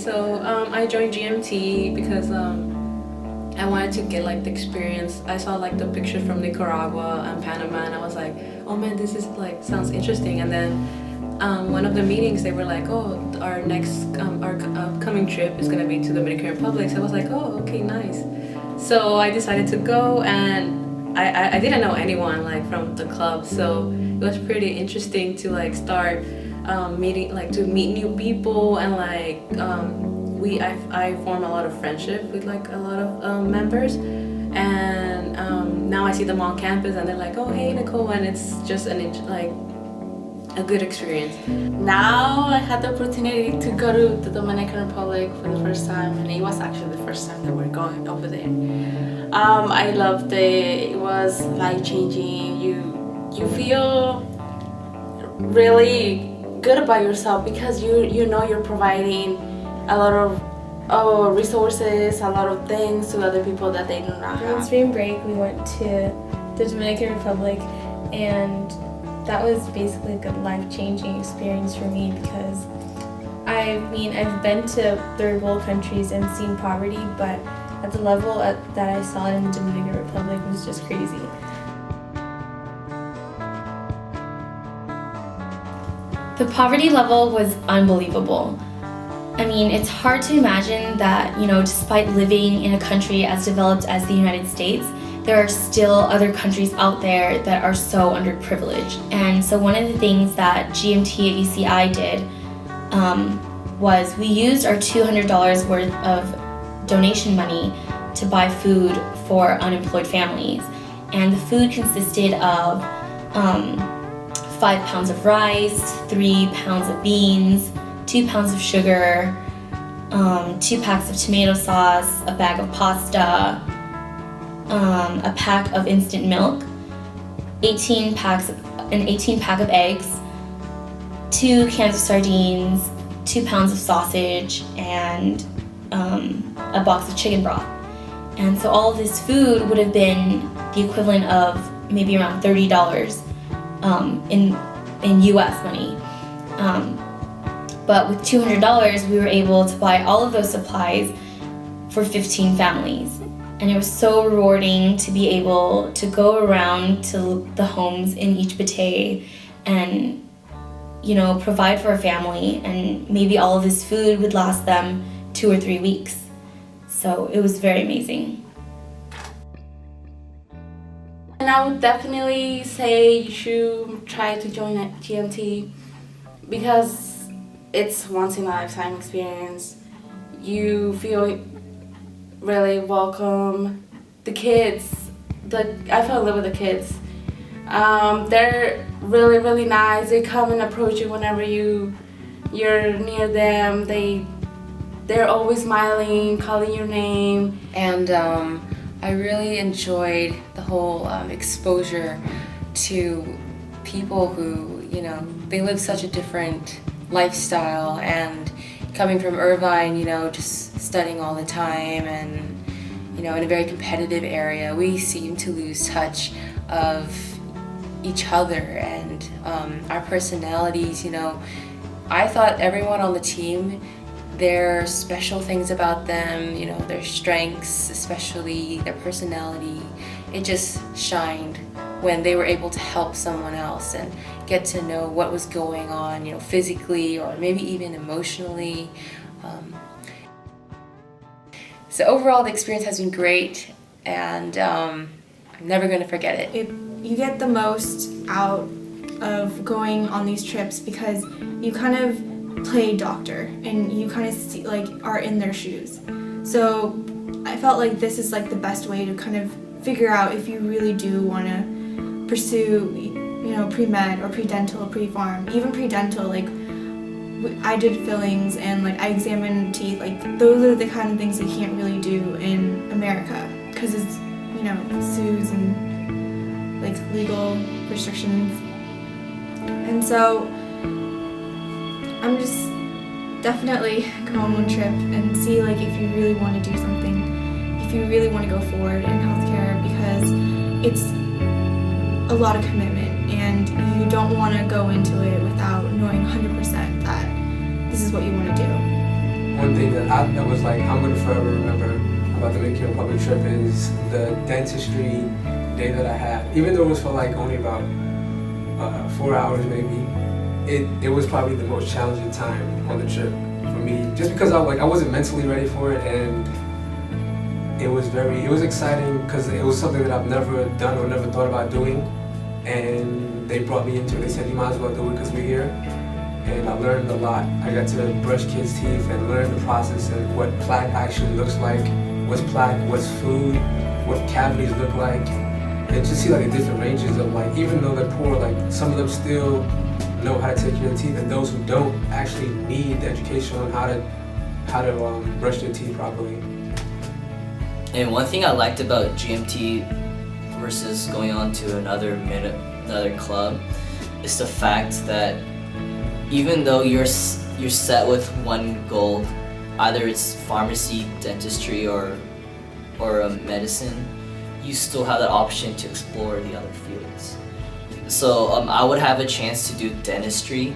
So I joined GMT because I wanted to get like the experience. I saw like the pictures from Nicaragua and Panama, and I was like, oh man, this is like sounds interesting. And then one of the meetings they were like, oh, our next our upcoming trip is gonna be to the Dominican Republic. So I was like, oh, okay, nice. So I decided to go, and I didn't know anyone like from the club, so it was pretty interesting to like start meeting, like to meet new people, and like I form a lot of friendship with like a lot of members, and now I see them on campus and they're like, oh hey Nicole, and it's just like a good experience. Now I had the opportunity to go to the Dominican Republic for the first time, and it was actually the first time that we're going over there. I loved it. It was life-changing. You feel really good about yourself because you know you're providing a lot of resources, a lot of things to other people that they do not have. On spring break, we went to the Dominican Republic, and that was basically a good life-changing experience for me because I've been to third world countries and seen poverty, but at the level that I saw it in the Dominican Republic was just crazy. The poverty level was unbelievable. I mean, it's hard to imagine that, despite living in a country as developed as the United States, there are still other countries out there that are so underprivileged. And so one of the things that GMT at UCI did was we used our $200 worth of donation money to buy food for unemployed families. And the food consisted of 5 pounds of rice, 3 pounds of beans, 2 pounds of sugar, 2 packs of tomato sauce, a bag of pasta, a pack of instant milk, 18 pack of eggs, 2 cans of sardines, 2 pounds of sausage, and a box of chicken broth. And so all of this food would have been the equivalent of maybe around $30 in US money. But with $200, we were able to buy all of those supplies for 15 families. And it was so rewarding to be able to go around to the homes in each batey and, provide for a family. And maybe all of this food would last them 2 or 3 weeks. So it was very amazing. And I would definitely say you should try to join at GMT because it's once in a lifetime experience. You feel really welcome. The kids, I fell in love with the kids. They're really, really nice. They come and approach you whenever you're near them. They're always smiling, calling your name. And I really enjoyed the whole exposure to people who, they live such a different lifestyle, and coming from Irvine, just studying all the time and, in a very competitive area, we seem to lose touch of each other and our personalities. I thought everyone on the team, their special things about them, their strengths, especially their personality, it just shined when they were able to help someone else and get to know what was going on, physically or maybe even emotionally. So overall, the experience has been great, and I'm never going to forget it. You get the most out of going on these trips because you kind of play doctor and you kind of see, are in their shoes. So I felt like this is the best way to kind of figure out if you really do want to pursue, pre-med or pre-dental, pre-pharm, even pre-dental. I did fillings and I examined teeth. Those are the kind of things you can't really do in America because it's sues and legal restrictions. And so I'm just definitely go on one trip and see if you really want to do something, if you really want to go forward in healthcare, because it's a lot of commitment and you don't want to go into it without knowing 100% that this is what you want to do. one thing that was like I'm gonna forever remember about the Dominican Republic trip is the dentistry day that I had. Even though it was for like only about 4 hours maybe, it was probably the most challenging time on the trip for me. Just because I wasn't mentally ready for it, and it was exciting because it was something that I've never done or never thought about doing, and they brought me into it. They said you might as well do it because we're here, and I learned a lot. I got to brush kids' teeth and learn the process and what plaque actually looks like, what's plaque, what's food, what cavities look like, and just see like the different ranges of like, even though they're poor, like some of them still know how to take care of their teeth, and those who don't actually need the education on how to brush their teeth properly. And one thing I liked about GMT versus going on to another club is the fact that even though you're set with one goal, either it's pharmacy, dentistry, or medicine, you still have that option to explore the other fields. So I would have a chance to do dentistry,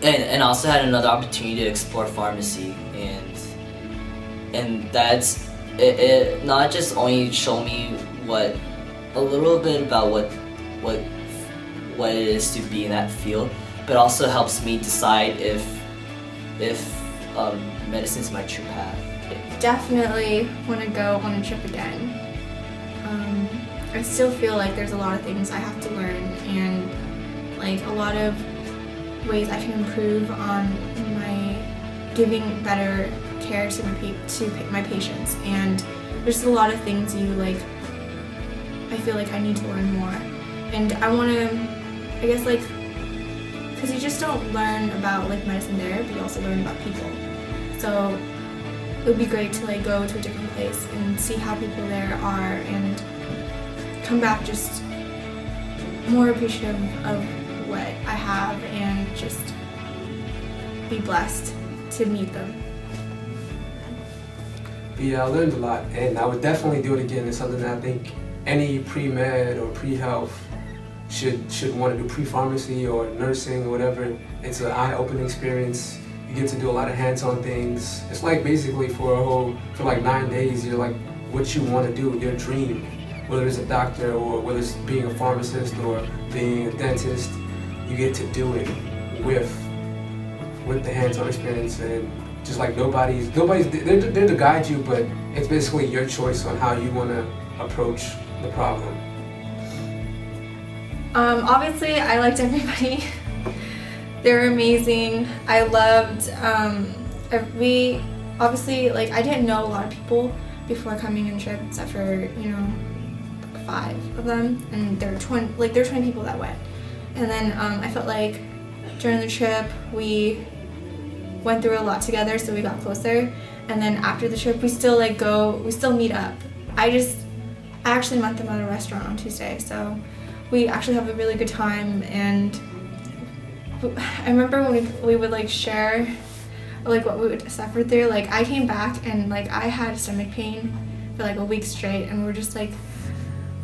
and also had another opportunity to explore pharmacy, and that's it not just only show me a little bit about what it is to be in that field, but also helps me decide if medicine is my true path. Definitely want to go on a trip again. I still feel like there's a lot of things I have to learn, and like a lot of ways I can improve on my giving better care to my patients, and there's a lot of things I feel like I need to learn more, and I want to, I guess, like, because you just don't learn about like medicine there, but you also learn about people. So it would be great to like go to a different place and see how people there are, and come back just more appreciative of what I have, and just be blessed to meet them. Yeah, I learned a lot, and I would definitely do it again. It's something that I think any pre-med or pre-health should want to do, pre-pharmacy or nursing or whatever. It's an eye-opening experience. You get to do a lot of hands-on things. It's like basically for like 9 days, you're like what you want to do, your dream, whether it's a doctor or whether it's being a pharmacist or being a dentist, you get to do it with the hands-on experience, and just like nobody's there to guide you, but it's basically your choice on how you want to approach the problem. Obviously, I liked everybody. They were amazing. I loved, obviously, like, I didn't know a lot of people before coming on the trip, except for, 5 of them, and there were 20 people that went. And then I felt like during the trip, we went through a lot together, so we got closer. And then after the trip, we still meet up. I actually met them at a restaurant on Tuesday, so we actually have a really good time. And I remember when we would like share like what we would suffer through. Like, I came back and like I had stomach pain for like a week straight, and we were just like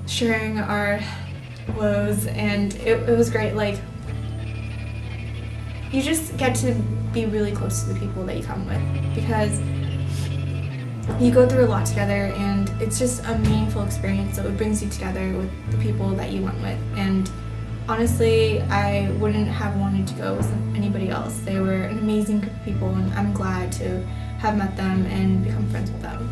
sharing our woes, and it was great. Like, you just get to be really close to the people that you come with, because you go through a lot together, and it's just a meaningful experience. So it brings you together with the people that you went with. And honestly, I wouldn't have wanted to go with anybody else. They were an amazing group of people, and I'm glad to have met them and become friends with them.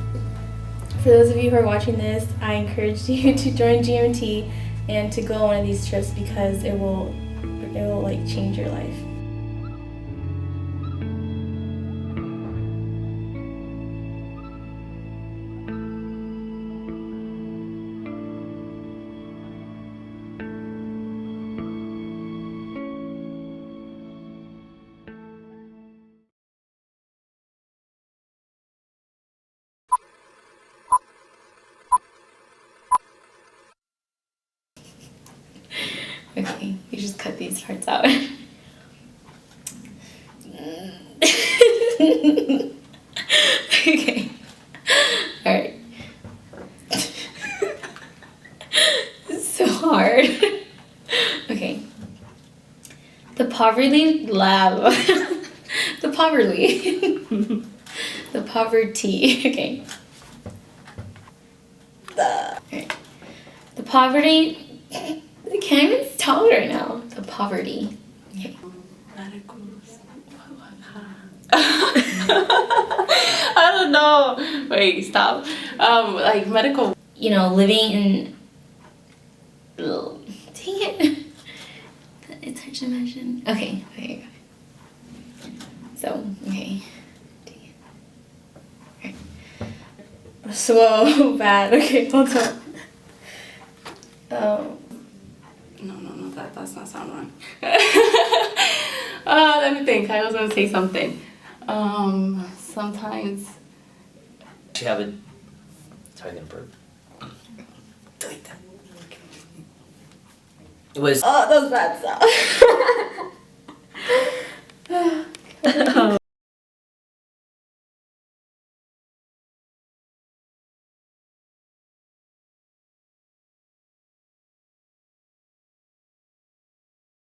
For those of you who are watching this, I encourage you to join GMT and to go on one of these trips, because it will like change your life. Okay, you just cut these parts out. Okay. Alright. This is so hard. Okay. The poverty poverty. Okay. The poverty. I can't even talk right now. The poverty. Okay. I don't know. Wait, stop. Like medical. You know, living in. Dang it. It's hard to imagine. Okay. So, okay. Dang it. Alright. So bad. Okay, hold on. No, that does not sound right. Let me think. I was gonna say something. Sometimes. Do you have a target burp? Delete that. It was. Oh, that's bad stuff.